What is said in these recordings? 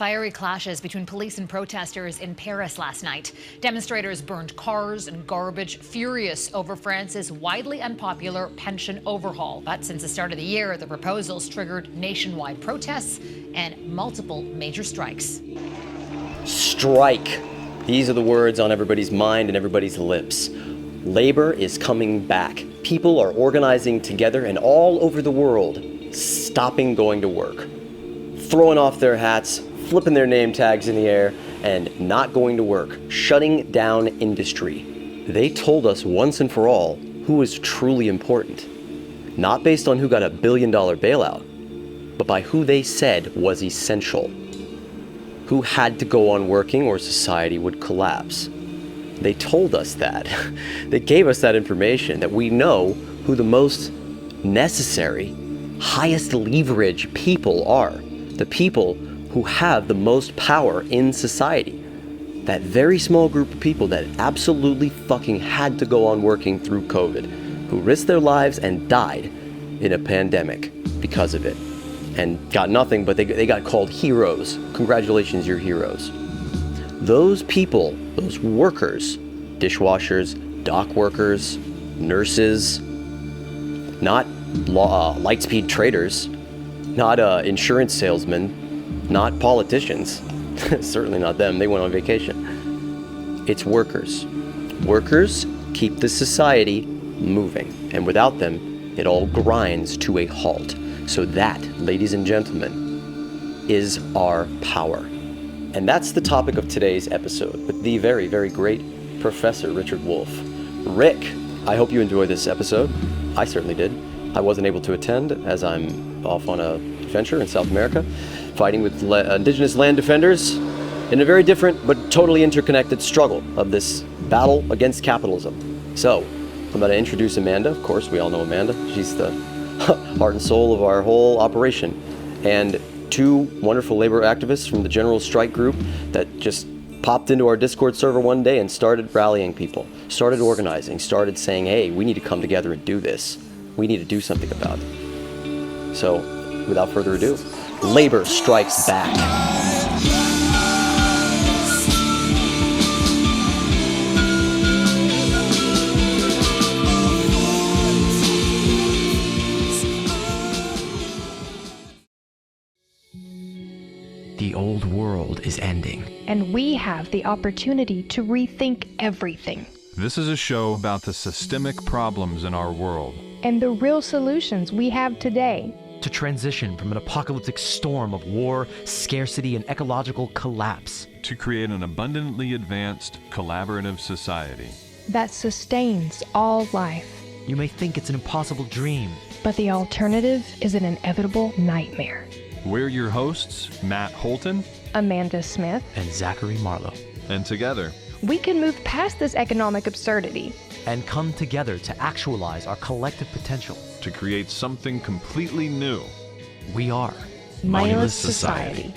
Fiery clashes between police and protesters in Paris last night. Demonstrators burned cars and garbage, furious over France's widely unpopular pension overhaul. But since the start of the year, the proposals triggered nationwide protests and multiple major strikes. Strike. These are the words on everybody's mind and everybody's lips. Labor is coming back. People are organizing together and all over the world, stopping going to work, throwing off their hats, flipping their name tags in the air, and not going to work, shutting down industry. They told us once and for all who was truly important, not based on who got $1 billion bailout, but by who they said was essential, who had to go on working or society would collapse. They told us that. They gave us that information, that we know who the most necessary, highest leverage people are, the people who have the most power in society. That very small group of people that absolutely fucking had to go on working through COVID, who risked their lives and died in a pandemic because of it, and got nothing, but they got called heroes. Congratulations, you're heroes. Those people, those workers, dishwashers, dock workers, nurses, not lightspeed traders, not insurance salesmen, not politicians, certainly not them, they went on vacation. It's workers. Workers keep the society moving, and without them, it all grinds to a halt. So that, ladies and gentlemen, is our power. And that's the topic of today's episode with the very, very great Professor Richard Wolff. Rick, I hope you enjoyed this episode. I certainly did. I wasn't able to attend as I'm off on a adventure in South America, fighting with indigenous land defenders in a very different but totally interconnected struggle of this battle against capitalism. So, I'm going to introduce Amanda. Of course, we all know Amanda. She's the heart and soul of our whole operation. And two wonderful labor activists from the General Strike Group that just popped into our Discord server one day and started rallying people, started organizing, started saying, hey, we need to come together and do this. We need to do something about it. So, without further ado, labor strikes back. The old world is ending. And we have the opportunity to rethink everything. This is a show about the systemic problems in our world. And the real solutions we have today. To transition from an apocalyptic storm of war, scarcity, and ecological collapse. To create an abundantly advanced, collaborative society. That sustains all life. You may think it's an impossible dream. But the alternative is an inevitable nightmare. We're your hosts, Matt Holton, Amanda Smith, and Zachary Marlowe. And together, we can move past this economic absurdity and come together to actualize our collective potential. To create something completely new. We are Moneyless Society.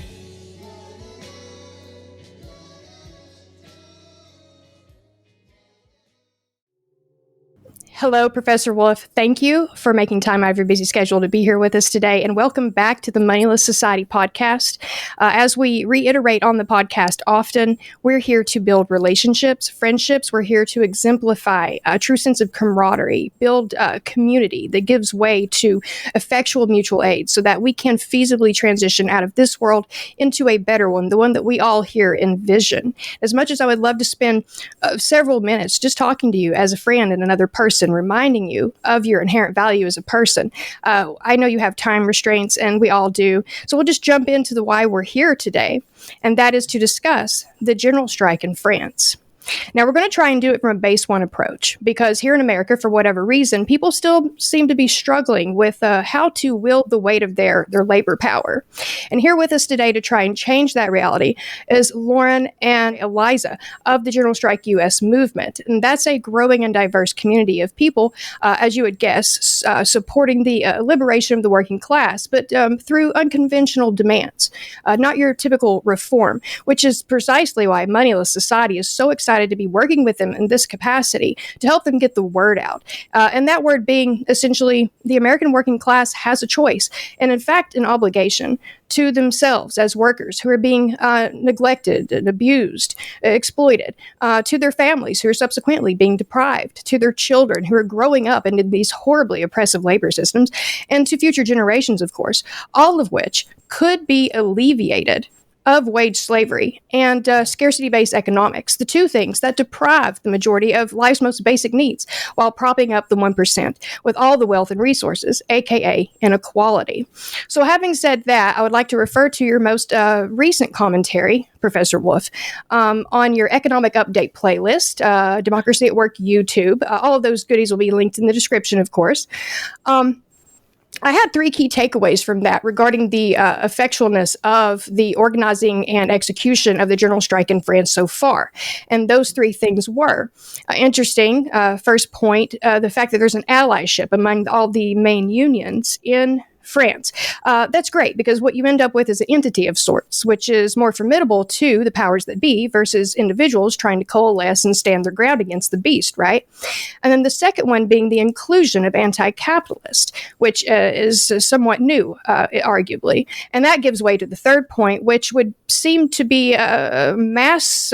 Hello, Professor Wolff. Thank you for making time out of your busy schedule to be here with us today, and welcome back to the Moneyless Society podcast. As we reiterate on the podcast often, we're here to build relationships, friendships. We're here to exemplify a true sense of camaraderie, build a community that gives way to effectual mutual aid so that we can feasibly transition out of this world into a better one, the one that we all here envision. As much as I would love to spend several minutes just talking to you as a friend and another person, reminding you of your inherent value as a person. I know you have time restraints, and we all do. So we'll just jump into the why we're here today, and that is to discuss the general strike in France. Now, we're going to try and do it from a base one approach, because here in America, for whatever reason, people still seem to be struggling with how to wield the weight of their labor power. And here with us today to try and change that reality is Lauren and Eliza of the General Strike US movement. And that's a growing and diverse community of people, as you would guess, supporting the liberation of the working class, but through unconventional demands, not your typical reform, which is precisely why Moneyless Society is so excited decided to be working with them in this capacity to help them get the word out. And that word being essentially the American working class has a choice, and in fact, an obligation to themselves as workers who are being neglected and abused, exploited, to their families who are subsequently being deprived, to their children who are growing up in these horribly oppressive labor systems, and to future generations, of course, all of which could be alleviated of wage slavery and scarcity-based economics, the two things that deprive the majority of life's most basic needs while propping up the 1% with all the wealth and resources, aka inequality. So having said that, I would like to refer to your most recent commentary, Professor Wolff, on your economic update playlist, Democracy at Work YouTube. All of those goodies will be linked in the description, of course. I had three key takeaways from that regarding the effectualness of the organizing and execution of the general strike in France so far. And those three things were interesting. First point, the fact that there's an allyship among all the main unions in France. That's great, because what you end up with is an entity of sorts, which is more formidable to the powers that be versus individuals trying to coalesce and stand their ground against the beast, right? And then the second one being the inclusion of anti-capitalist, which is somewhat new, arguably. And that gives way to the third point, which would seem to be a mass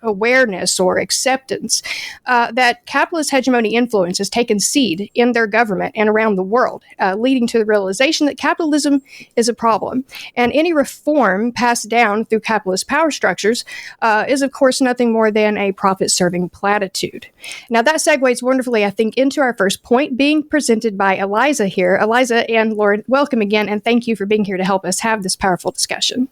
awareness or acceptance that capitalist hegemony influence has taken seed in their government and around the world, leading to the realization that capitalism is a problem. And any reform passed down through capitalist power structures is, of course, nothing more than a profit-serving platitude. Now, that segues wonderfully, I think, into our first point being presented by Eliza here. Eliza and Lauren, welcome again, and thank you for being here to help us have this powerful discussion.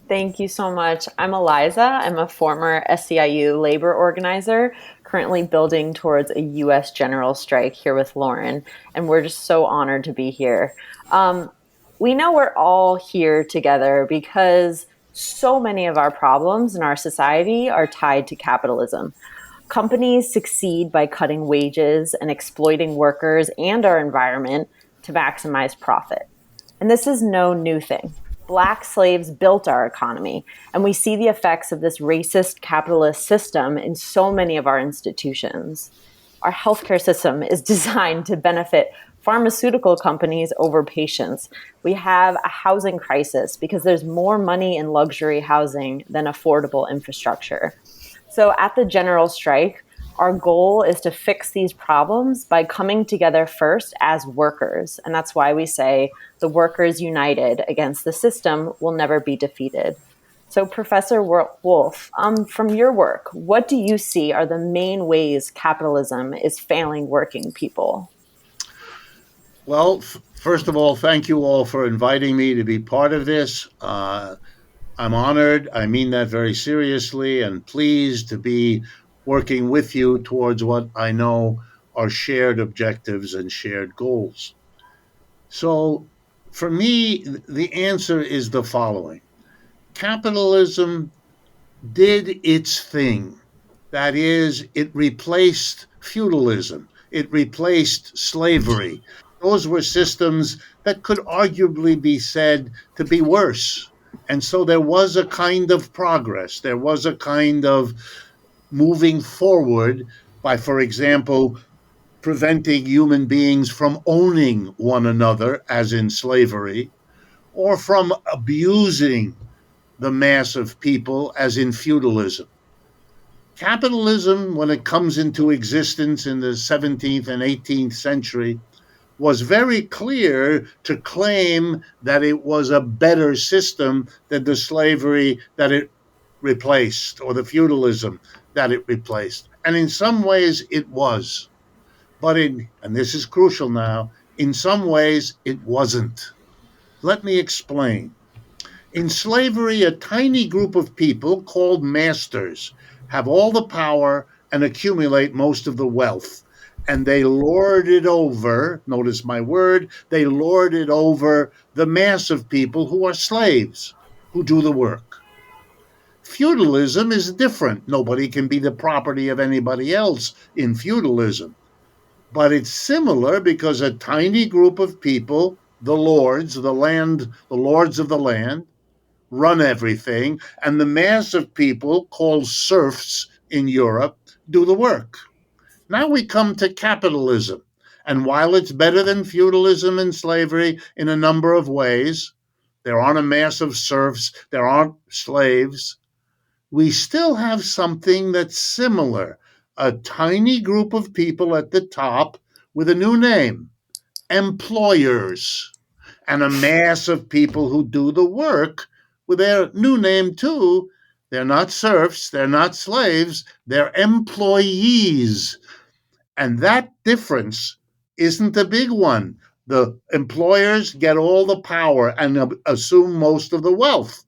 Thank you so much. I'm Eliza. I'm a former SEIU labor organizer, currently building towards a U.S. general strike here with Lauren, and we're just so honored to be here. We know we're all here together because so many of our problems in our society are tied to capitalism. Companies succeed by cutting wages and exploiting workers and our environment to maximize profit. And this is no new thing. Black slaves built our economy, and we see the effects of this racist capitalist system in so many of our institutions. Our healthcare system is designed to benefit pharmaceutical companies over patients. We have a housing crisis because there's more money in luxury housing than affordable infrastructure. So at the general strike, our goal is to fix these problems by coming together first as workers. And that's why we say the workers united against the system will never be defeated. So Professor Wolff, from your work, what do you see are the main ways capitalism is failing working people? Well, first of all, thank you all for inviting me to be part of this. I'm honored. I mean that very seriously, and pleased to be working with you towards what I know are shared objectives and shared goals. So for me, the answer is the following. Capitalism did its thing. That is, it replaced feudalism. It replaced slavery. Those were systems that could arguably be said to be worse. And so there was a kind of progress. There was a kind of moving forward by, for example, preventing human beings from owning one another, as in slavery, or from abusing the mass of people, as in feudalism. Capitalism, when it comes into existence in the 17th and 18th century, was very clear to claim that it was a better system than the slavery that it replaced, or the feudalism that it replaced. And in some ways it was. But and this is crucial now, in some ways it wasn't. Let me explain. In slavery, a tiny group of people called masters have all the power and accumulate most of the wealth. And they lord it over, notice my word, they lord it over the mass of people who are slaves, who do the work. Feudalism is different. Nobody can be the property of anybody else in feudalism. But it's similar because a tiny group of people, the lords of the land, run everything, and the mass of people, called serfs in Europe, do the work. Now we come to capitalism. And while it's better than feudalism and slavery in a number of ways, there aren't a mass of serfs, there aren't slaves, we still have something that's similar. A tiny group of people at the top with a new name, employers, and a mass of people who do the work with their new name too. They're not serfs, they're not slaves, they're employees. And that difference isn't a big one. The employers get all the power and assume most of the wealth.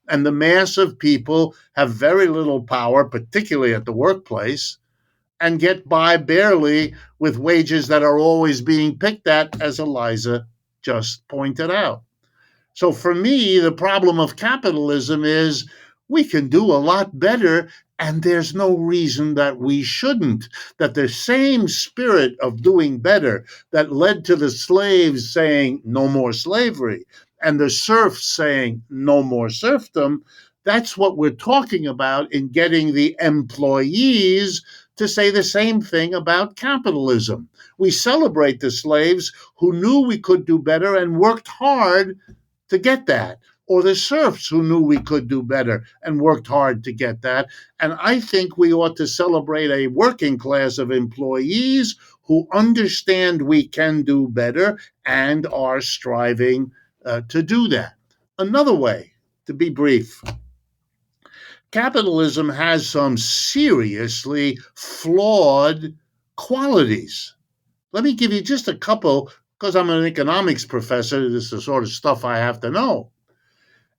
And the mass of people have very little power, particularly at the workplace, and get by barely with wages that are always being picked at, as Eliza just pointed out. So for me, the problem of capitalism is we can do a lot better, and there's no reason that we shouldn't. That the same spirit of doing better that led to the slaves saying no more slavery and the serfs saying no more serfdom, that's what we're talking about in getting the employees to say the same thing about capitalism. We celebrate the slaves who knew we could do better and worked hard to get that, or the serfs who knew we could do better and worked hard to get that. And I think we ought to celebrate a working class of employees who understand we can do better and are striving to do that. Another way, to be brief, capitalism has some seriously flawed qualities. Let me give you just a couple, because I'm an economics professor. This is the sort of stuff I have to know.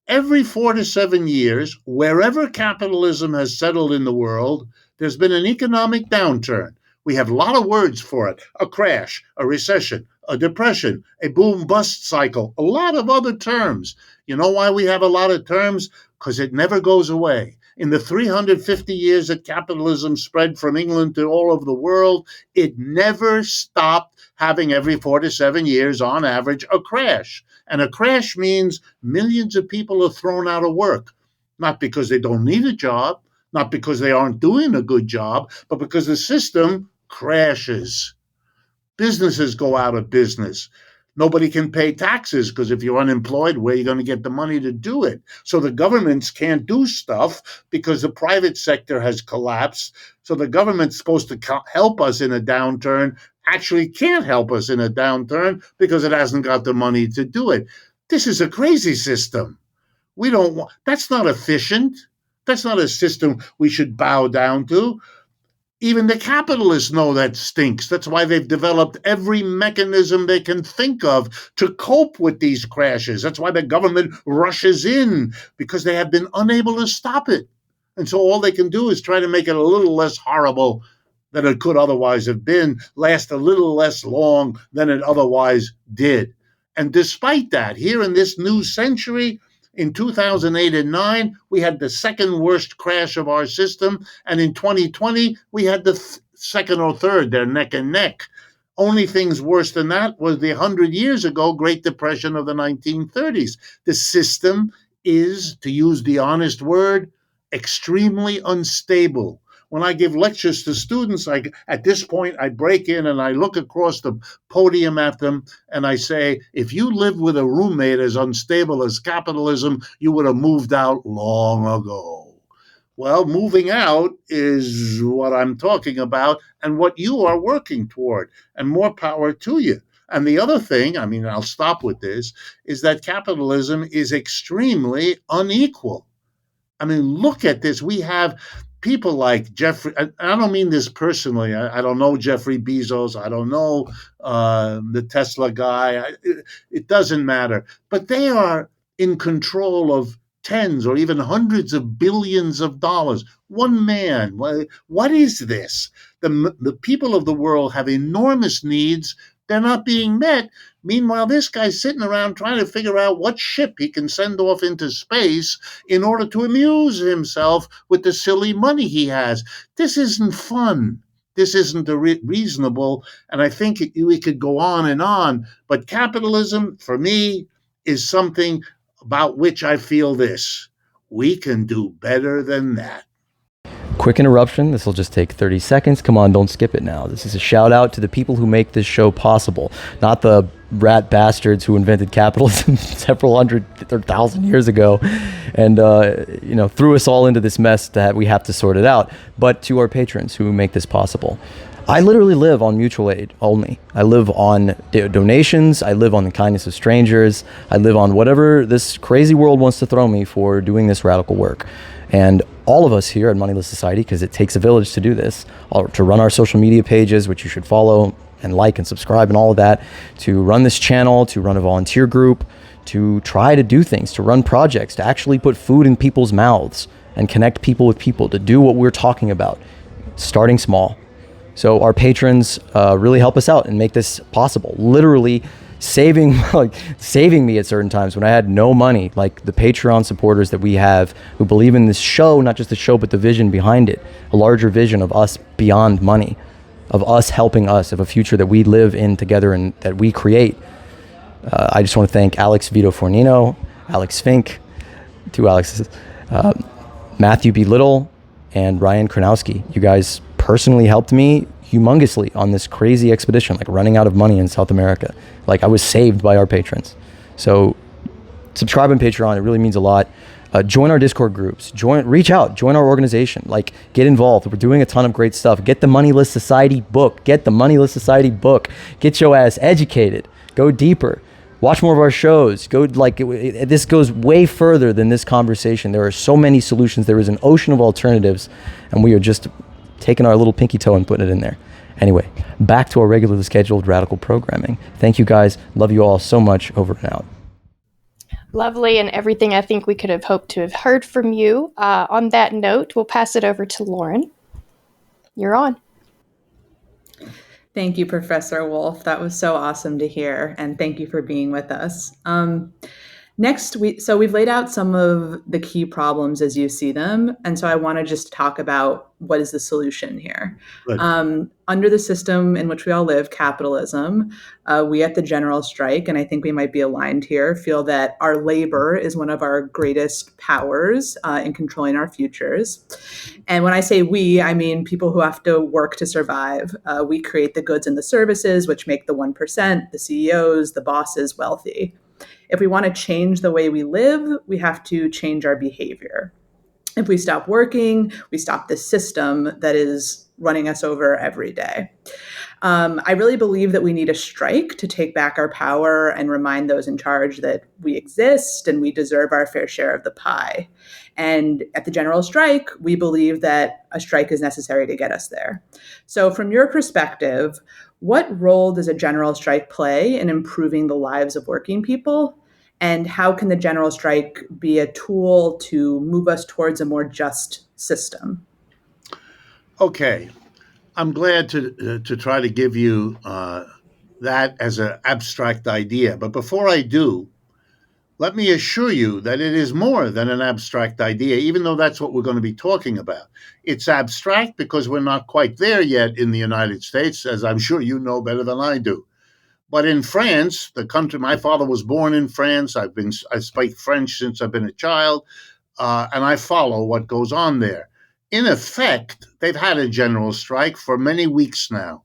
Every 4 to 7 years, wherever capitalism has settled in the world, there's been an economic downturn. We have a lot of words for it: a crash, a recession, a depression, a boom-bust cycle, a lot of other terms. You know why we have a lot of terms? Because it never goes away. In the 350 years that capitalism spread from England to all over the world, it never stopped having every 4 to 7 years, on average, a crash. And a crash means millions of people are thrown out of work, not because they don't need a job, not because they aren't doing a good job, but because the system crashes. Businesses go out of business. Nobody can pay taxes because if you're unemployed, where are you going to get the money to do it? So the governments can't do stuff because the private sector has collapsed. So the government's supposed to help us in a downturn, actually can't help us in a downturn because it hasn't got the money to do it. This is a crazy system. We don't want, that's not efficient. That's not a system we should bow down to. Even the capitalists know that stinks. That's why they've developed every mechanism they can think of to cope with these crashes. That's why the government rushes in, because they have been unable to stop it. And so all they can do is try to make it a little less horrible than it could otherwise have been, last a little less long than it otherwise did. And despite that, here in this new century, in 2008 and 9, we had the second worst crash of our system. And in 2020, we had the second or third. They're neck and neck. Only things worse than that was the 100 years ago Great Depression of the 1930s. The system is, to use the honest word, extremely unstable. When I give lectures to students, at this point, I break in and I look across the podium at them and I say, if you lived with a roommate as unstable as capitalism, you would have moved out long ago. Well, moving out is what I'm talking about and what you are working toward, and more power to you. And the other thing, I'll stop with this, is that capitalism is extremely unequal. Look at this. We have people like Jeffrey, I don't mean this personally. I don't know Jeffrey Bezos. I don't know the Tesla guy. It doesn't matter. But they are in control of tens or even hundreds of billions of dollars. One man. What is this? The people of the world have enormous needs. They're not being met. Meanwhile, this guy's sitting around trying to figure out what ship he can send off into space in order to amuse himself with the silly money he has. This isn't fun. This isn't reasonable. And I think we could go on and on. But capitalism, for me, is something about which I feel this: we can do better than that. Quick interruption. This will just take 30 seconds. Come on, don't skip it now. This is a shout out to the people who make this show possible, not the rat bastards who invented capitalism several hundred or thousand years ago and threw us all into this mess that we have to sort it out, but to our patrons who make this possible. I literally live on mutual aid only. I live on donations. I live on the kindness of strangers. I live on whatever this crazy world wants to throw me for doing this radical work. And all of us here at Moneyless Society, because it takes a village to do this, to run our social media pages, which you should follow and like and subscribe and all of that, to run this channel, to run a volunteer group, to try to do things, to run projects, to actually put food in people's mouths and connect people with people, to do what we're talking about, starting small. So our patrons really help us out and make this possible. Literally saving me at certain times when I had no money, like the Patreon supporters that we have who believe in this show, not just the show, but the vision behind it, a larger vision of us beyond money, of us helping us, of a future that we live in together and that we create. I just want to thank Alex Vito Fornino, Alex Fink, two Alexes, Matthew B. Little, and Ryan Kronowski. You guys personally helped me humongously on this crazy expedition, like running out of money in South America. Like, I was saved by our patrons. So subscribe on Patreon. It really means a lot. Join our Discord groups. Reach out. Join our organization. Like, get involved. We're doing a ton of great stuff. Get the Moneyless Society book. Get the Moneyless Society book. Get your ass educated. Go deeper. Watch more of our shows. This goes way further than this conversation. There are so many solutions. There is an ocean of alternatives, and we are just taking our little pinky toe and putting it in there. Anyway, back to our regularly scheduled radical programming. Thank you guys. Love you all so much. Over and out. Lovely, and everything I think we could have hoped to have heard from you. On that note, we'll pass it over to Lauren. You're on. Thank you, Professor Wolff. That was so awesome to hear, and thank you for being with us. Next, we've laid out some of the key problems as you see them, and so I want to just talk about what is the solution here. Under the system in which we all live, capitalism, we at the General Strike, and I think we might be aligned here, feel that our labor is one of our greatest powers in controlling our futures. And when I say we, I mean people who have to work to survive. We create the goods and the services, which make the 1%, the CEOs, the bosses wealthy. If we want to change the way we live, we have to change our behavior. If we stop working, we stop the system that is running us over every day. I really believe that we need a strike to take back our power and remind those in charge that we exist and we deserve our fair share of the pie. And at the General Strike, we believe that a strike is necessary to get us there. So from your perspective, what role does a general strike play in improving the lives of working people? And how can the general strike be a tool to move us towards a more just system? Okay. I'm glad to try to give you that as an abstract idea. But before I do, let me assure you that it is more than an abstract idea, even though that's what we're going to be talking about. It's abstract because we're not quite there yet in the United States, as I'm sure you know better than I do. But in France, the country, my father was born in France. I speak French since I've been a child, and I follow what goes on there. In effect, they've had a general strike for many weeks now.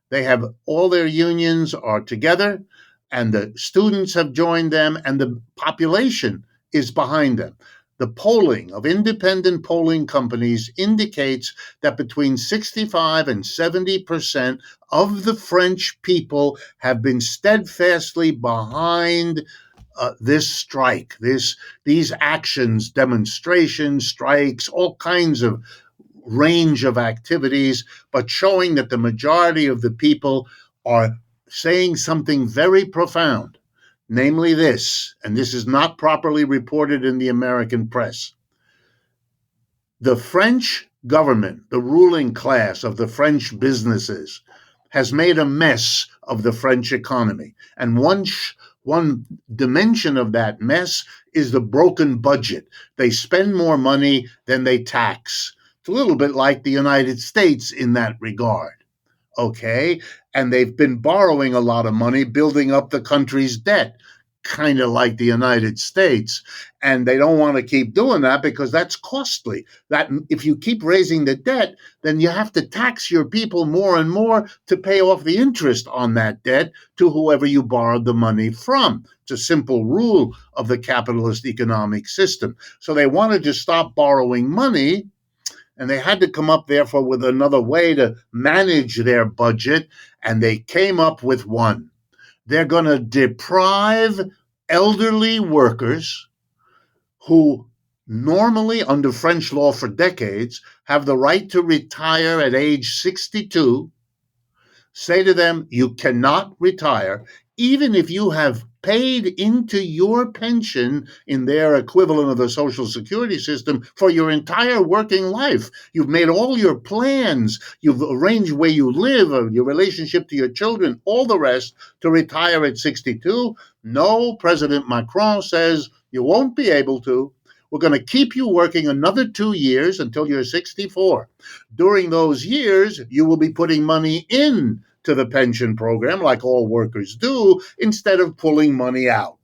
They have all their unions are together, and the students have joined them, and the population is behind them. The polling of independent polling companies indicates that between 65 and 70% of the French people have been steadfastly behind this strike, these actions, demonstrations, strikes, all kinds of range of activities, but showing that the majority of the people are saying something very profound. Namely this, and this is not properly reported in the American press. The French government, the ruling class of the French businesses, has made a mess of the French economy. And one dimension of that mess is the broken budget. They spend more money than they tax. It's a little bit like the United States in that regard. Okay, and they've been borrowing a lot of money, building up the country's debt. kind of like the United States. And they don't want to keep doing that because that's costly. That if you keep raising the debt, then you have to tax your people more and more to pay off the interest on that debt to whoever you borrowed the money from. It's a simple rule of the capitalist economic system. So they wanted to stop borrowing money, and they had to come up, therefore, with another way to manage their budget, and they came up with one. They're going to deprive elderly workers who normally, under French law for decades, have the right to retire at age 62, say to them, you cannot retire, even if you have paid into your pension in their equivalent of the Social Security system for your entire working life. You've made all your plans, you've arranged where you live, your relationship to your children, all the rest, to retire at 62. No, President Macron says you won't be able to. We're going to keep you working another 2 years until you're 64. During those years, you will be putting money in to the pension program, like all workers do, instead of pulling money out.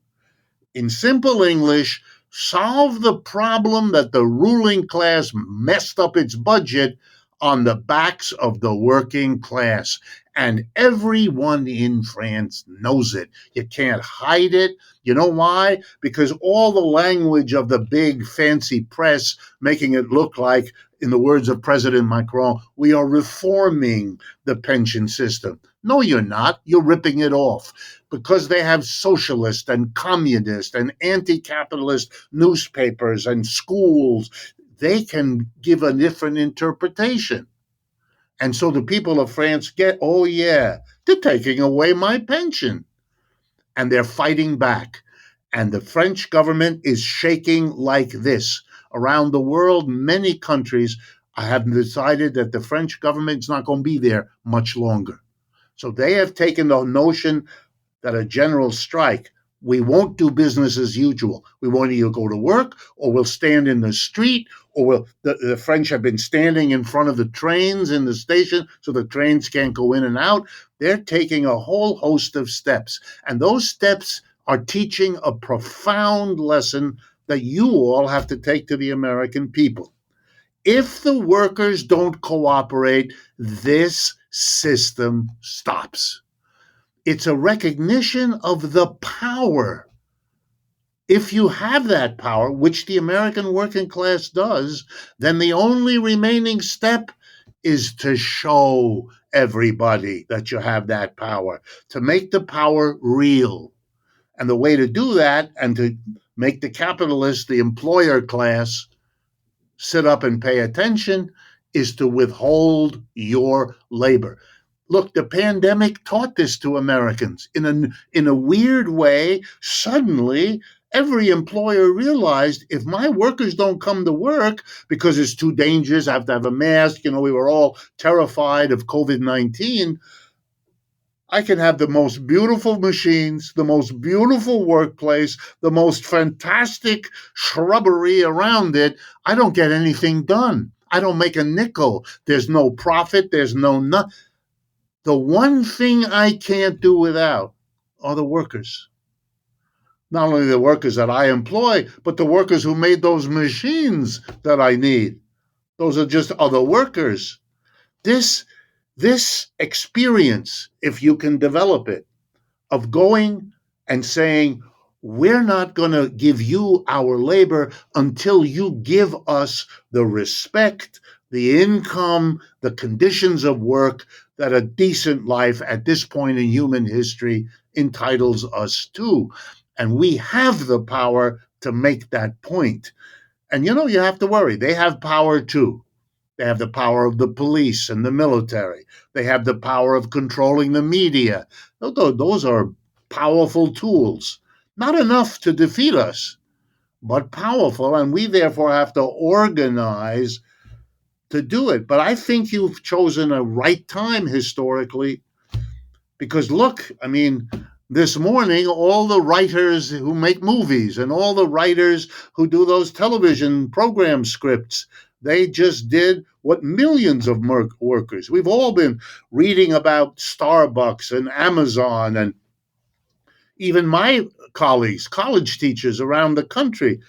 In simple English, solve the problem that the ruling class messed up its budget on the backs of the working class. And everyone in France knows it. You can't hide it. You know why? Because all the language of the big fancy press making it look like, in the words of President Macron, we are reforming the pension system. No, you're not. You're ripping it off because they have socialist and communist and anti-capitalist newspapers and schools. They can give a different interpretation. And so the people of France get, oh yeah, they're taking away my pension. And they're fighting back. And the French government is shaking like this. Around the world, many countries have decided that the French government is not going to be there much longer. So they have taken the notion that a general strike, we won't do business as usual. We won't either go to work or we'll stand in the street, or the French have been standing in front of the trains in the station so the trains can't go in and out. They're taking a whole host of steps. And those steps are teaching a profound lesson that you all have to take to the American people. If the workers don't cooperate, this system stops. It's a recognition of the power. If you have that power, which the American working class does, then the only remaining step is to show everybody that you have that power, to make the power real. And the way to do that, and to make the capitalists, the employer class, sit up and pay attention, is to withhold your labor. Look, the pandemic taught this to Americans. In a weird way, suddenly every employer realized, if my workers don't come to work because it's too dangerous, I have to have a mask, we were all terrified of COVID-19, I can have the most beautiful machines, the most beautiful workplace, the most fantastic shrubbery around it. I don't get anything done. I don't make a nickel. There's no profit. There's no. The one thing I can't do without are the workers. Not only the workers that I employ, but the workers who made those machines that I need. Those are just other workers. This experience, if you can develop it, of going and saying, we're not going to give you our labor until you give us the respect, the income, the conditions of work that a decent life at this point in human history entitles us to. And we have the power to make that point. And you have to worry. They have power too. They have the power of the police and the military. They have the power of controlling the media. Those are powerful tools. Not enough to defeat us, but powerful. And we therefore have to organize to do it. But I think you've chosen a right time historically, because look, this morning, all the writers who make movies and all the writers who do those television program scripts, they just did what millions of workers. We've all been reading about Starbucks and Amazon and Even my colleagues, college teachers around the country,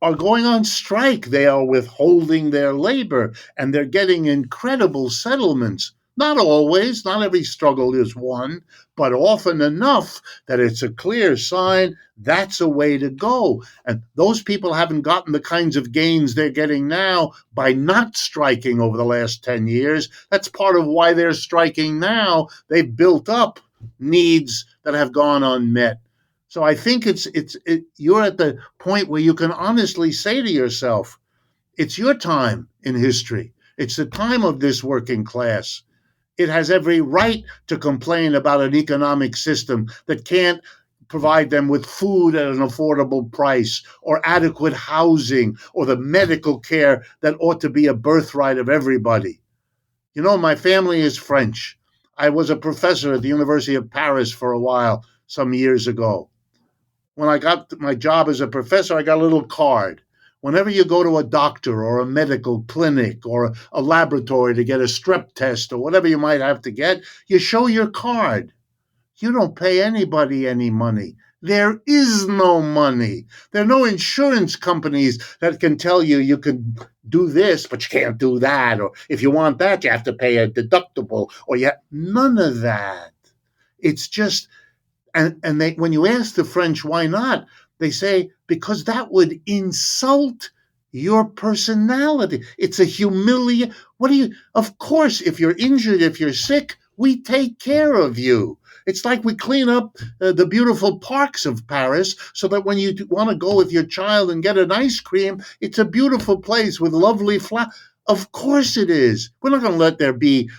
are going on strike. They are withholding their labor, and they're getting incredible settlements. Not always, not every struggle is won, but often enough that it's a clear sign that's a way to go. And those people haven't gotten the kinds of gains they're getting now by not striking over the last 10 years. That's part of why they're striking now. They've built up needs that have gone unmet. So I think you're at the point where you can honestly say to yourself, it's your time in history. It's the time of this working class. It has every right to complain about an economic system that can't provide them with food at an affordable price, or adequate housing, or the medical care that ought to be a birthright of everybody. You know, my family is French. I was a professor at the University of Paris for a while, some years ago. When I got my job as a professor, I got a little card. Whenever you go to a doctor or a medical clinic or a laboratory to get a strep test or whatever you might have to get, you show your card. You don't pay anybody any money. There is no money. There are no insurance companies that can tell you you can do this, but you can't do that. Or if you want that, you have to pay a deductible. None of that. It's just, and they, when you ask the French why not, they say, because that would insult your personality. It's a humiliation. Of course, if you're injured, if you're sick, we take care of you. It's like we clean up the beautiful parks of Paris so that when you want to go with your child and get an ice cream, it's a beautiful place with lovely flowers. Of course it is. We're not going to let there be,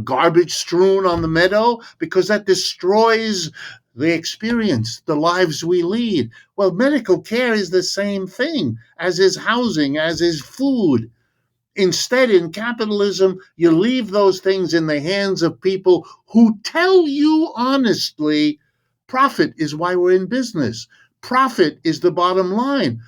garbage strewn on the meadow, because that destroys the experience, the lives we lead. Well, medical care is the same thing, as is housing, as is food. Instead, in capitalism, you leave those things in the hands of people who tell you honestly, profit is why we're in business. Profit is the bottom line.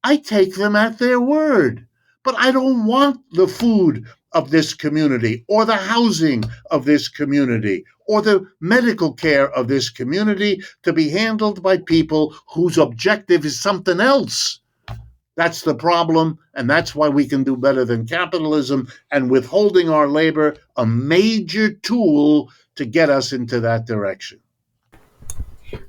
I take them at their word, but I don't want the food of this community, or the housing of this community, or the medical care of this community to be handled by people whose objective is something else. That's the problem, and that's why we can do better than capitalism, and withholding our labor, a major tool to get us into that direction.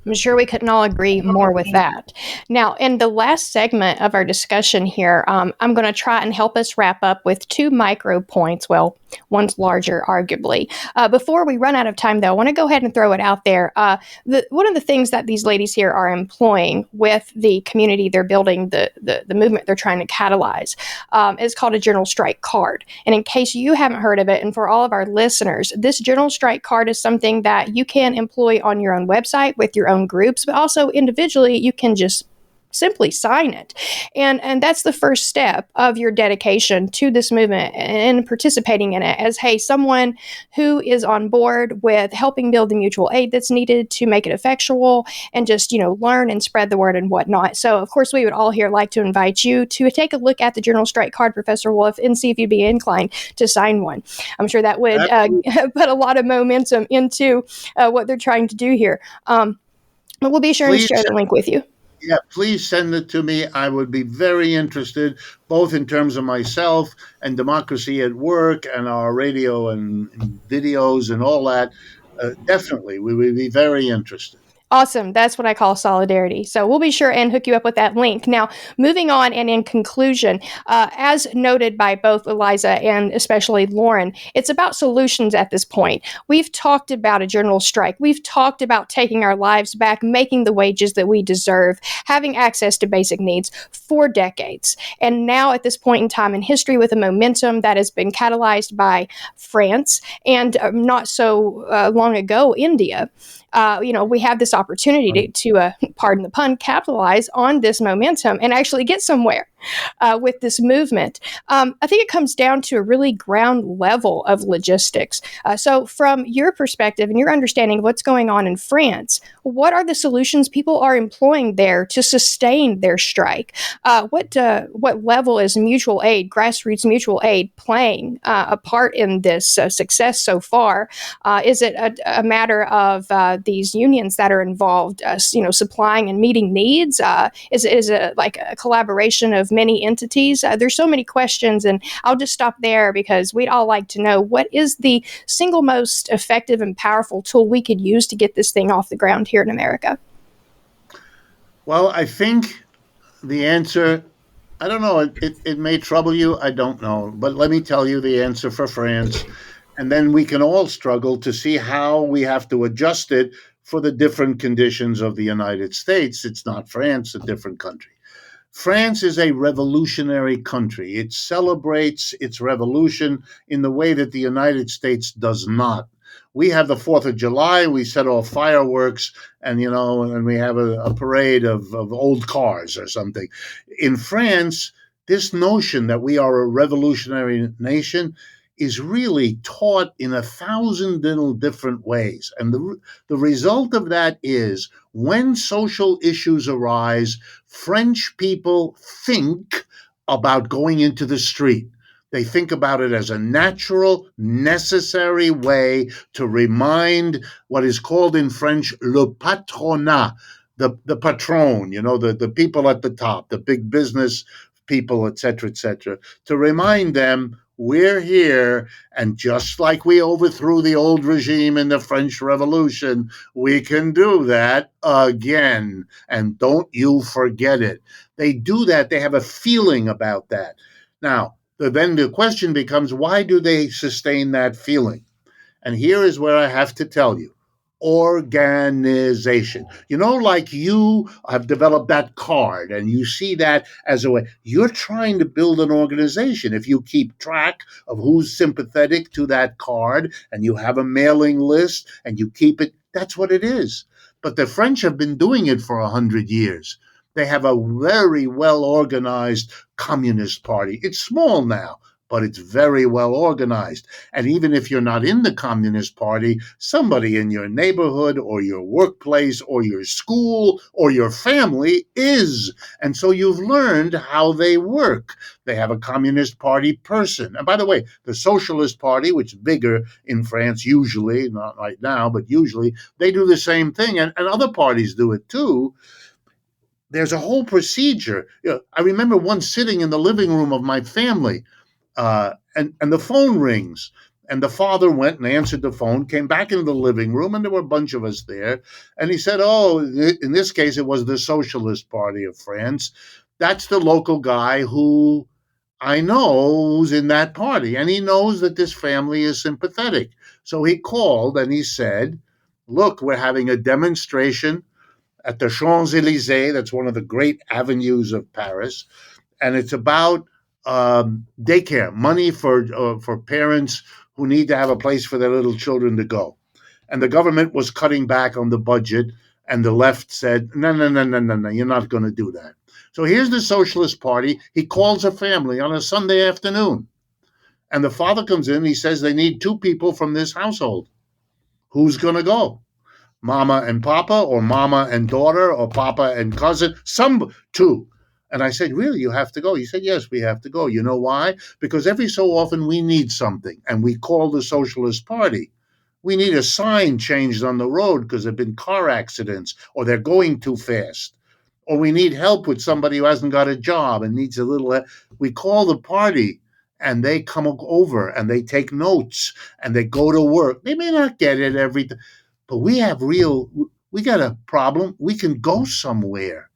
I'm sure we couldn't all agree more with that. Now, in the last segment of our discussion here, I'm going to try and help us wrap up with 2 micro points. Well, one's larger, arguably. Before we run out of time, though, I want to go ahead and throw it out there. One of the things that these ladies here are employing with the community they're building, the movement they're trying to catalyze, is called a general strike card. And in case you haven't heard of it, and for all of our listeners, this general strike card is something that you can employ on your own website with your own groups, but also individually, you can just simply sign it. And that's the first step of your dedication to this movement and participating in it as, hey, someone who is on board with helping build the mutual aid that's needed to make it effectual and just, learn and spread the word and whatnot. So, of course, we would all here like to invite you to take a look at the General Strike Card, Professor Wolff, and see if you'd be inclined to sign one. I'm sure that would put a lot of momentum into what they're trying to do here. But we'll be sure to share the link with you. Yeah, please send it to me. I would be very interested, both in terms of myself and Democracy at Work and our radio and videos and all that. Definitely, we would be very interested. Awesome. That's what I call solidarity. So we'll be sure and hook you up with that link. Now, moving on, and in conclusion, as noted by both Eliza and especially Lauren, it's about solutions at this point. We've talked about a general strike. We've talked about taking our lives back, making the wages that we deserve, having access to basic needs for decades. And now at this point in time in history, with a momentum that has been catalyzed by France and not so long ago, India, we have this opportunity to pardon the pun, capitalize on this momentum and actually get somewhere with this movement. I think it comes down to a really ground level of logistics. So from your perspective and your understanding of what's going on in France, what are the solutions people are employing there to sustain their strike? What level is mutual aid, grassroots mutual aid, playing a part in this success so far? Is it a matter of these unions that are involved, supplying and meeting needs? Is it like a collaboration of many entities? There's so many questions, and I'll just stop there because we'd all like to know, what is the single most effective and powerful tool we could use to get this thing off the ground here in America? Well, I think the answer, I don't know, it may trouble you, I don't know. But let me tell you the answer for France. And then we can all struggle to see how we have to adjust it for the different conditions of the United States. It's not France, a different country. France is a revolutionary country. It celebrates its revolution in the way that the United States does not. We have the 4th of July, we set off fireworks, and we have a parade of old cars or something. In France, this notion that we are a revolutionary nation is really taught in 1,000 little different ways. And the result of that is, when social issues arise, French people think about going into the street. They think about it as a natural, necessary way to remind what is called in French le patronat, the patron, the people at the top, the big business people, et cetera, to remind them, we're here, and just like we overthrew the old regime in the French Revolution, we can do that again, and don't you forget it. They do that. They have a feeling about that. Now, then the question becomes, why do they sustain that feeling? And here is where I have to tell you. Organization. Like you have developed that card and you see that as a way. You're trying to build an organization. If you keep track of who's sympathetic to that card and you have a mailing list and you keep it, that's what it is. But the French have been doing it for 100 years. They have a very well-organized Communist Party. It's small now, but it's very well organized. And even if you're not in the Communist Party, somebody in your neighborhood or your workplace or your school or your family is. And so you've learned how they work. They have a Communist Party person. And by the way, the Socialist Party, which is bigger in France usually, not right now, but usually, they do the same thing. And other parties do it too. There's a whole procedure. I remember once sitting in the living room of my family, and the phone rings, and the father went and answered the phone, came back into the living room, and there were a bunch of us there. And he said, in this case, it was the Socialist Party of France. That's the local guy who I know who's in that party. And he knows that this family is sympathetic. So he called and he said, look, we're having a demonstration at the Champs-Élysées. That's one of the great avenues of Paris. And it's about daycare, money for parents who need to have a place for their little children to go. And the government was cutting back on the budget, and the left said, no, you're not going to do that. So here's the Socialist Party. He calls a family on a Sunday afternoon, and the father comes in. He says they need 2 people from this household. Who's going to go? Mama and Papa, or Mama and daughter, or Papa and cousin? Some 2. And I said, really, you have to go? He said, yes, we have to go. You know why? Because every so often we need something, and we call the Socialist Party. We need a sign changed on the road because there have been car accidents, or they're going too fast. Or we need help with somebody who hasn't got a job and needs a little. We call the party, and they come over, and they take notes, and they go to work. They may not get it every time, but we got a problem. We can go somewhere.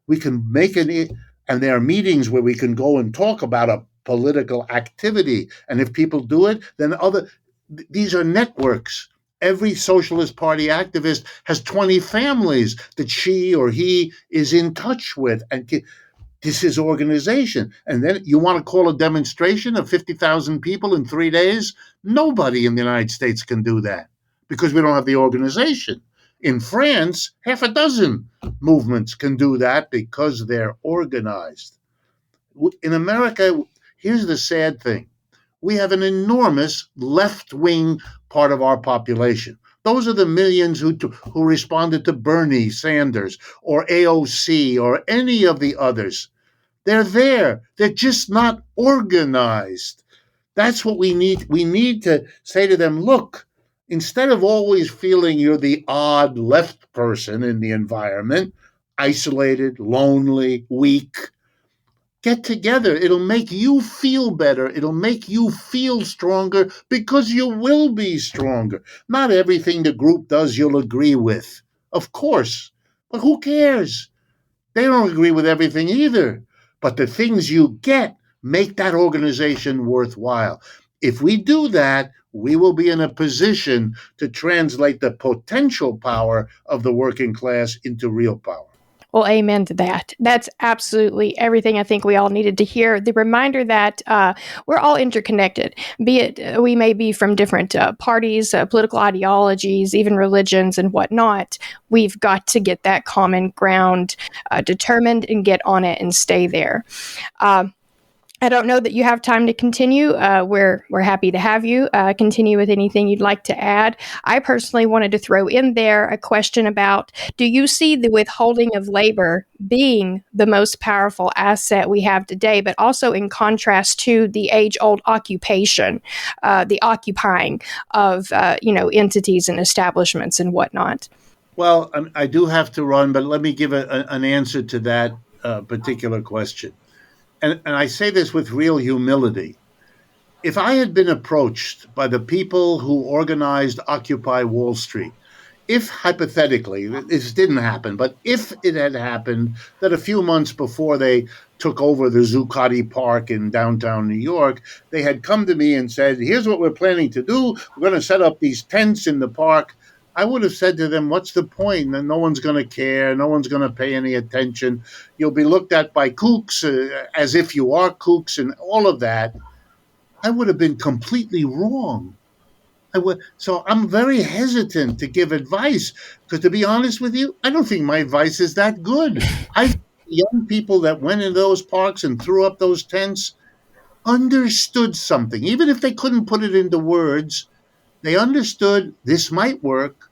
We can make it, and there are meetings where we can go and talk about a political activity. And if people do it, then these are networks. Every Socialist Party activist has 20 families that she or he is in touch with. And this is organization. And then you want to call a demonstration of 50,000 people in 3 days? Nobody in the United States can do that because we don't have the organization. In France, 6 movements can do that because they're organized. In America, here's the sad thing. We have an enormous left-wing part of our population. Those are the millions who responded to Bernie Sanders or AOC or any of the others. They're there. They're just not organized. That's what we need. We need to say to them, look, Instead of always feeling you're the odd left person in the environment, isolated, lonely, weak, get together. It'll make you feel better. It'll make you feel stronger because you will be stronger. Not everything the group does you'll agree with, of course, but who cares? They don't agree with everything either. But the things you get make that organization worthwhile. If we do that, we will be in a position to translate the potential power of the working class into real power. Well, amen to that. That's absolutely everything I think we all needed to hear. The reminder that we're all interconnected, be it we may be from different parties, political ideologies, even religions and whatnot. We've got to get that common ground determined and get on it and stay there. I don't know that you have time to continue. We're happy to have you continue with anything you'd like to add. I personally wanted to throw in there a question about, do you see the withholding of labor being the most powerful asset we have today, but also in contrast to the age-old occupation, the occupying of entities and establishments and whatnot? Well, I do have to run, but let me give an answer to that particular question. And I say this with real humility. If I had been approached by the people who organized Occupy Wall Street, if hypothetically, this didn't happen, but if it had happened that a few months before they took over the Zuccotti Park in downtown New York, they had come to me and said, here's what we're planning to do. We're going to set up these tents in the park. I would have said to them, what's the point? And no one's going to care. No one's going to pay any attention. You'll be looked at by kooks as if you are kooks and all of that. I would have been completely wrong. So I'm very hesitant to give advice because, to be honest with you, I don't think my advice is that good. I think young people that went in those parks and threw up those tents understood something. Even if they couldn't put it into words, they understood this might work.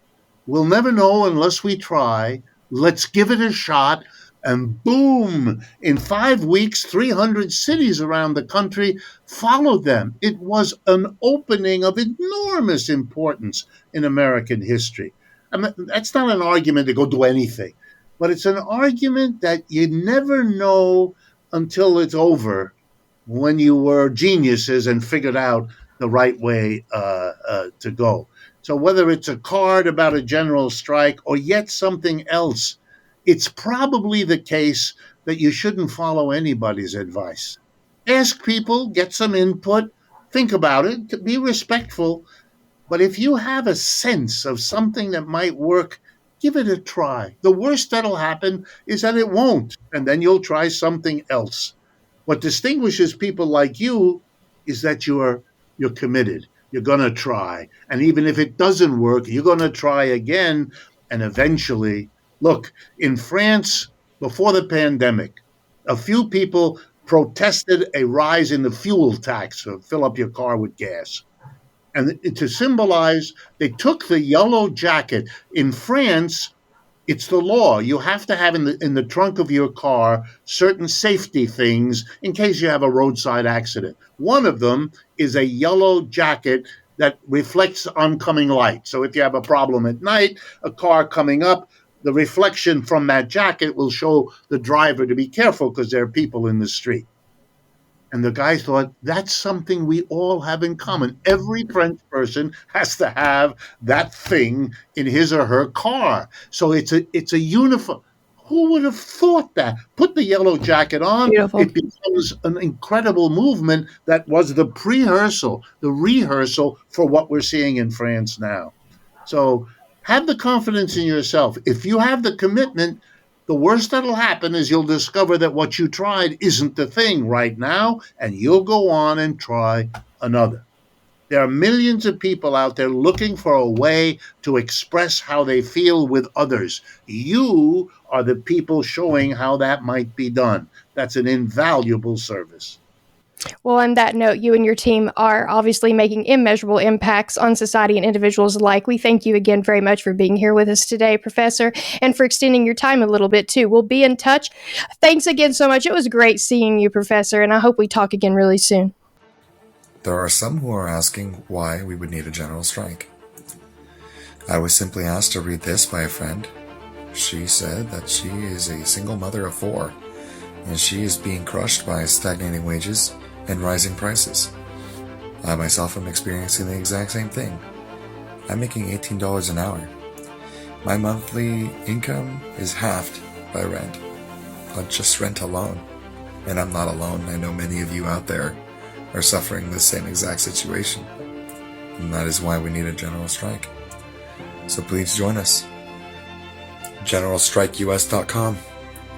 We'll never know unless we try. Let's give it a shot. And boom, in 5 weeks, 300 cities around the country followed them. It was an opening of enormous importance in American history. I mean, that's not an argument to go do anything, but it's an argument that you never know until it's over when you were geniuses and figured out the right way to go. So whether it's a card about a general strike or yet something else, it's probably the case that you shouldn't follow anybody's advice. Ask people, get some input, think about it, be respectful. But if you have a sense of something that might work, give it a try. The worst that'll happen is that it won't, and then you'll try something else. What distinguishes people like you is that you're committed. You're going to try. And even if it doesn't work, you're going to try again. And eventually, look, in France, before the pandemic, a few people protested a rise in the fuel tax to fill up your car with gas. And to symbolize, they took the yellow jacket. In France, it's the law. You have to have in the trunk of your car certain safety things in case you have a roadside accident. One of them is a yellow jacket that reflects oncoming light. So if you have a problem at night, a car coming up, the reflection from that jacket will show the driver to be careful because there are people in the street. And the guy thought, that's something we all have in common. Every French person has to have that thing in his or her car. So it's a uniform. Who would have thought that? Put the yellow jacket on. Beautiful. It becomes an incredible movement that was the rehearsal for what we're seeing in France now. So have the confidence in yourself. If you have the commitment, the worst that'll happen is you'll discover that what you tried isn't the thing right now, and you'll go on and try another. There are millions of people out there looking for a way to express how they feel with others. You are the people showing how that might be done. That's an invaluable service. Well, on that note, you and your team are obviously making immeasurable impacts on society and individuals alike. We thank you again very much for being here with us today, Professor, and for extending your time a little bit, too. We'll be in touch. Thanks again so much. It was great seeing you, Professor, and I hope we talk again really soon. There are some who are asking why we would need a general strike. I was simply asked to read this by a friend. She said that she is a single mother of 4, and she is being crushed by stagnating wages and rising prices. I myself am experiencing the exact same thing. I'm making $18 an hour. My monthly income is halved by rent, on just rent alone. And I'm not alone. I know many of you out there are suffering the same exact situation. And that is why we need a general strike. So please join us. GeneralStrikeUS.com.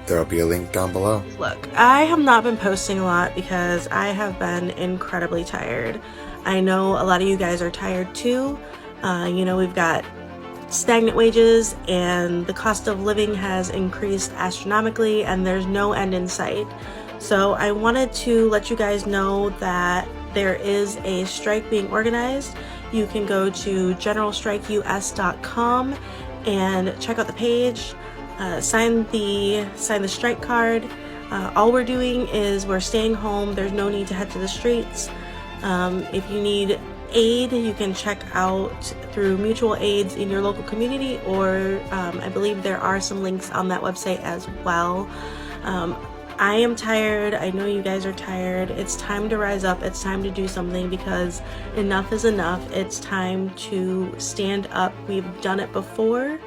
There will be a link down below. Look, I have not been posting a lot because I have been incredibly tired. I know a lot of you guys are tired too. We've got stagnant wages and the cost of living has increased astronomically and there's no end in sight. So I wanted to let you guys know that there is a strike being organized. You can go to GeneralStrikeUS.com and check out the page. Sign the strike card. All we're doing is we're staying home. There's no need to head to the streets. If you need aid, you can check out through mutual aids in your local community, or I believe there are some links on that website as well. I am tired. I know you guys are tired. It's time to rise up. It's time to do something because enough is enough. It's time to stand up. We've done it before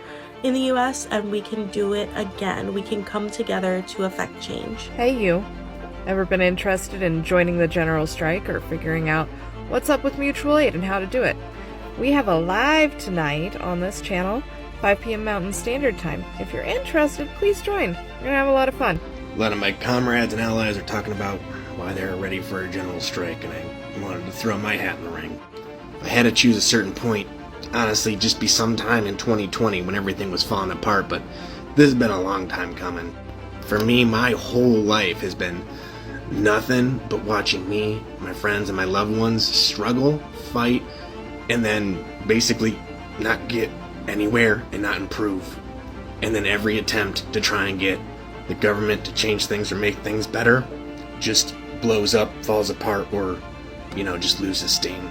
in the US and we can do it again. We can come together to affect change. Hey you, ever been interested in joining the general strike or figuring out what's up with mutual aid and how to do it? We have a live tonight on this channel, 5 p.m. Mountain Standard Time. If you're interested, please join. We're gonna have a lot of fun. A lot of my comrades and allies are talking about why they're ready for a general strike, and I wanted to throw my hat in the ring. If I had to choose a certain point, honestly, just be sometime in 2020 when everything was falling apart, but this has been a long time coming. For me, my whole life has been nothing but watching me, my friends, and my loved ones struggle, fight, and then basically not get anywhere and not improve. And then every attempt to try and get the government to change things or make things better just blows up, falls apart, or, just loses steam.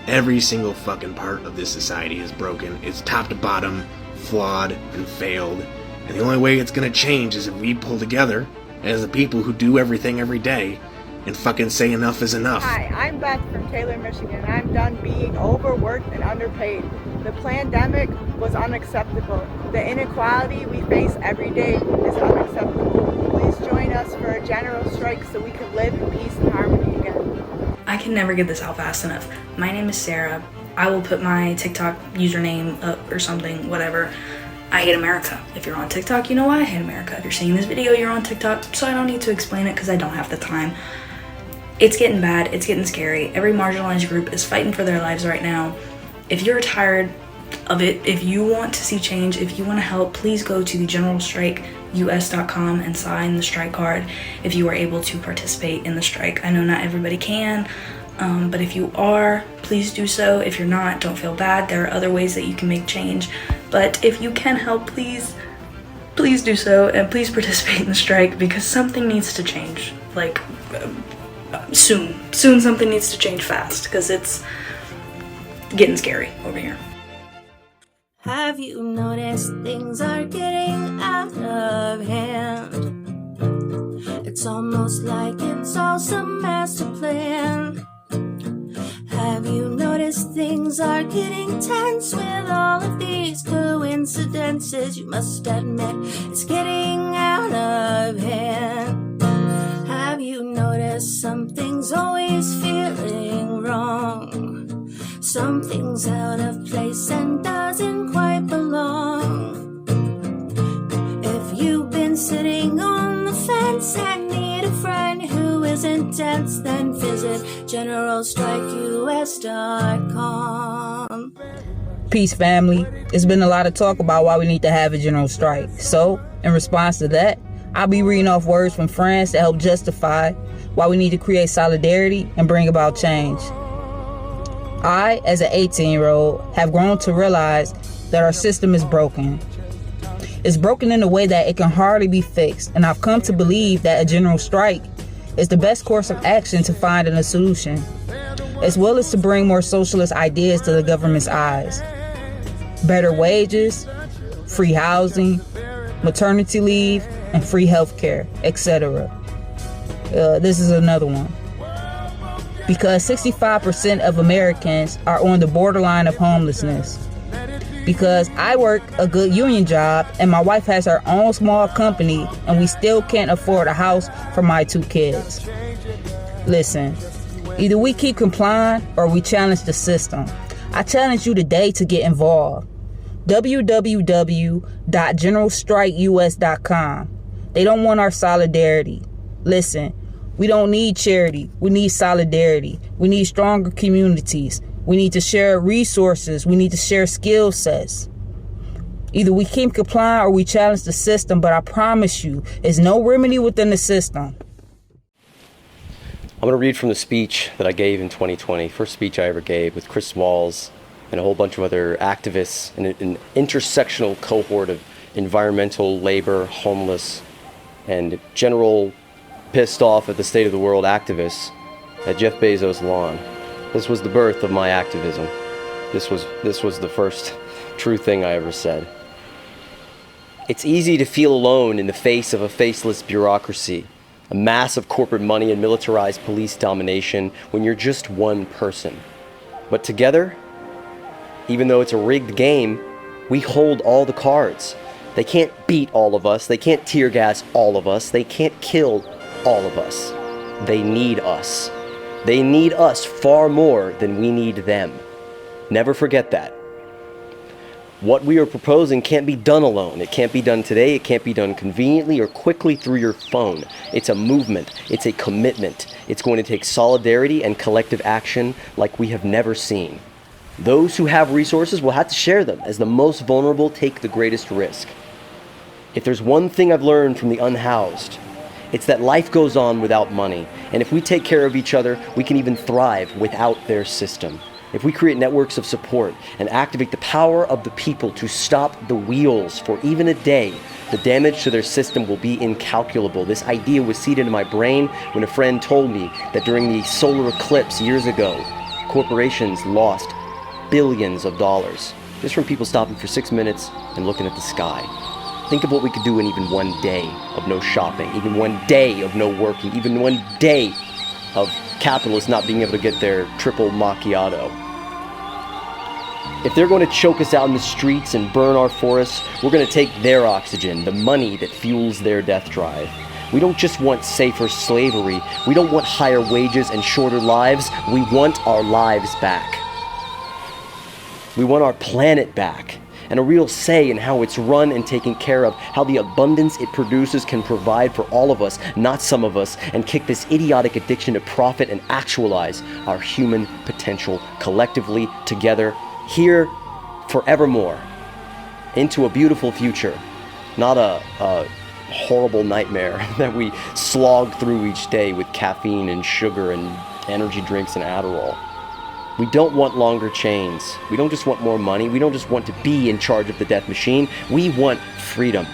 Every single fucking part of this society is broken. It's top to bottom, flawed, and failed. And the only way it's gonna change is if we pull together as the people who do everything every day and fucking say enough is enough. Hi, I'm Beth from Taylor, Michigan. I'm done being overworked and underpaid. The pandemic was unacceptable. The inequality we face every day is unacceptable. Please join us for a general strike so we can live in peace and harmony again. I can never get this out fast enough. My name is Sarah. I will put my TikTok username up or something, whatever. I hate America. If you're on TikTok, you know why I hate America. If you're seeing this video, you're on TikTok, so I don't need to explain it because I don't have the time. It's getting bad. It's getting scary. Every marginalized group is fighting for their lives right now. If you're tired of it, if you want to see change, if you want to help, please go to the GeneralStrikeUS.com and sign the strike card if you are able to participate in the strike. I know not everybody can, but if you are, please do so. If you're not, don't feel bad. There are other ways that you can make change. But if you can help, please do so, and please participate in the strike because something needs to change. Like, soon something needs to change fast because it's getting scary over here. Have you noticed things are getting out of hand? It's almost like it's all some master plan. Have you noticed things are getting tense with all of these coincidences? You must admit it's getting out of hand. Have you noticed something's always feeling wrong? Something's out of place and doesn't quite belong. If you've been sitting on the fence and need a friend who isn't dense, then visit GeneralStrikeUS.com. Peace, family. It's been a lot of talk about why we need to have a general strike. So, in response to that, I'll be reading off words from friends to help justify why we need to create solidarity and bring about change. I, as an 18-year-old, have grown to realize that our system is broken. It's broken in a way that it can hardly be fixed, and I've come to believe that a general strike is the best course of action to finding a solution, as well as to bring more socialist ideas to the government's eyes. better wages, free housing, maternity leave, and free health care, etc. This is another one. Because 65% of Americans are on the borderline of homelessness. Because I work a good union job and my wife has her own small company and we still can't afford a house for my 2 kids. Listen, either we keep complying or we challenge the system. I challenge you today to get involved. www.generalstrikeus.com. They don't want our solidarity. Listen, we don't need charity. We need solidarity. We need stronger communities. We need to share resources. We need to share skill sets. Either we keep complying or we challenge the system, but I promise you, there's no remedy within the system. I'm going to read from the speech that I gave in 2020, first speech I ever gave with Chris Smalls and a whole bunch of other activists and an intersectional cohort of environmental, labor, homeless, and general pissed off at the state of the world activists at Jeff Bezos' lawn. This was the birth of my activism. This was the first true thing I ever said. It's easy to feel alone in the face of a faceless bureaucracy, a mass of corporate money and militarized police domination when you're just one person. But together, even though it's a rigged game, we hold all the cards. They can't beat all of us. They can't tear gas all of us. They can't kill all of us. They need us. They need us far more than we need them. Never forget that. What we are proposing can't be done alone. It can't be done today. It can't be done conveniently or quickly through your phone. It's a movement. It's a commitment. It's going to take solidarity and collective action like we have never seen. Those who have resources will have to share them, as the most vulnerable take the greatest risk. If there's one thing I've learned from the unhoused, it's that life goes on without money. And if we take care of each other, we can even thrive without their system. If we create networks of support and activate the power of the people to stop the wheels for even a day, the damage to their system will be incalculable. This idea was seeded in my brain when a friend told me that during the solar eclipse years ago, corporations lost billions of dollars just from people stopping for 6 minutes and looking at the sky. Think of what we could do in even one day of no shopping, even one day of no working, even one day of capitalists not being able to get their triple macchiato. If they're going to choke us out in the streets and burn our forests, we're going to take their oxygen, the money that fuels their death drive. We don't just want safer slavery. We don't want higher wages and shorter lives. We want our lives back. We want our planet back, and a real say in how it's run and taken care of, how the abundance it produces can provide for all of us, not some of us, and kick this idiotic addiction to profit and actualize our human potential collectively, together, here, forevermore, into a beautiful future, not a horrible nightmare that we slog through each day with caffeine and sugar and energy drinks and Adderall. We don't want longer chains. We don't just want more money. We don't just want to be in charge of the death machine. We want freedom.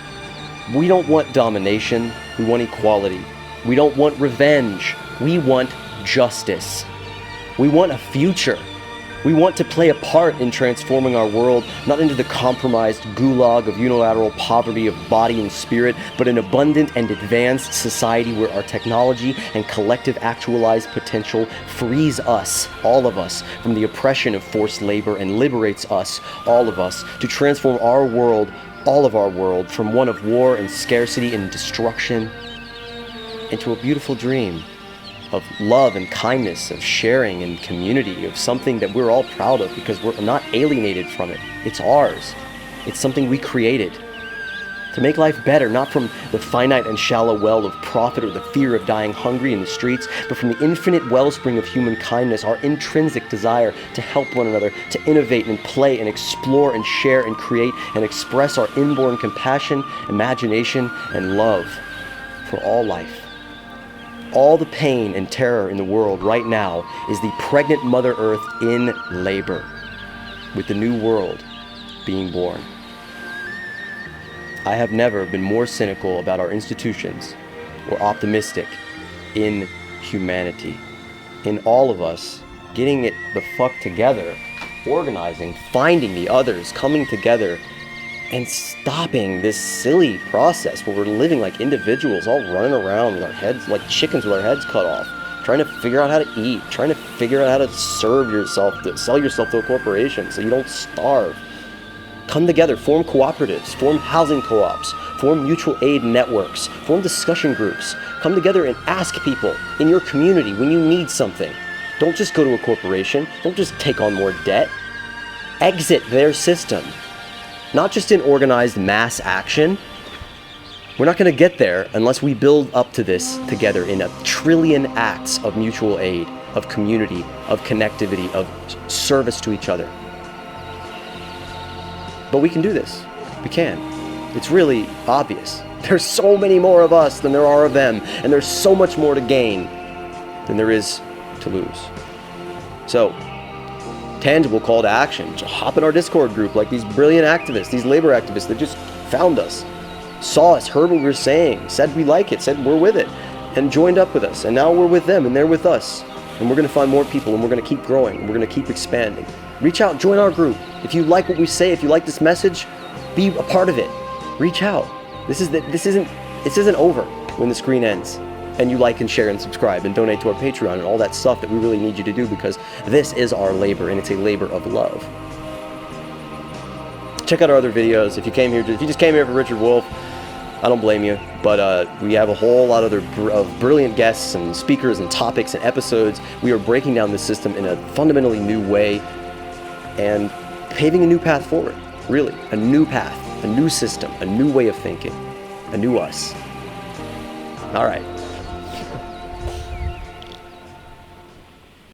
We don't want domination. We want equality. We don't want revenge. We want justice. We want a future. We want to play a part in transforming our world, not into the compromised gulag of unilateral poverty of body and spirit, but an abundant and advanced society where our technology and collective actualized potential frees us, all of us, from the oppression of forced labor and liberates us, all of us, to transform our world, all of our world, from one of war and scarcity and destruction into a beautiful dream of love and kindness, of sharing and community, of something that we're all proud of because we're not alienated from it. It's ours. It's something we created to make life better, not from the finite and shallow well of profit or the fear of dying hungry in the streets, but from the infinite wellspring of human kindness, our intrinsic desire to help one another, to innovate and play and explore and share and create and express our inborn compassion, imagination, and love for all life. All the pain and terror in the world right now is the pregnant Mother Earth in labor, with the new world being born. I have never been more cynical about our institutions or optimistic in humanity, in all of us getting it the fuck together organizing, finding the others, coming together, and stopping this silly process where we're living like individuals, all running around with our heads like chickens with our heads cut off, trying to figure out how to eat, trying to figure out how to serve yourself, to sell yourself to a corporation so you don't starve. Come together, form cooperatives, form housing co-ops, form mutual aid networks, form discussion groups. Come together and ask people in your community when you need something. Don't just go to a corporation. Don't just take on more debt. Exit their system. Not just in organized mass action. We're not going to get there unless we build up to this together in 1 trillion acts of mutual aid, of community, of connectivity, of service to each other. But we can do this. We can. It's really obvious. There's so many more of us than there are of them, and there's so much more to gain than there is to lose. So, tangible call to action. Just hop in our Discord group like these brilliant activists, these labor activists that just found us, saw us, heard what we were saying, said we like it, said we're with it, and joined up with us. And now we're with them, and they're with us. And we're going to find more people, and we're going to keep growing, and we're going to keep expanding. Reach out, join our group. If you like what we say, if you like this message, be a part of it. Reach out. This isn't over when the screen ends and you like and share and subscribe and donate to our Patreon and all that stuff that we really need you to do, because this is our labor, and it's a labor of love. Check out our other videos. If you just came here for Richard Wolff, I don't blame you, but we have a whole lot of brilliant guests and speakers and topics and episodes. We are breaking down this system in a fundamentally new way and paving a new path forward. Really, a new path, a new system, a new way of thinking, a new us. All right.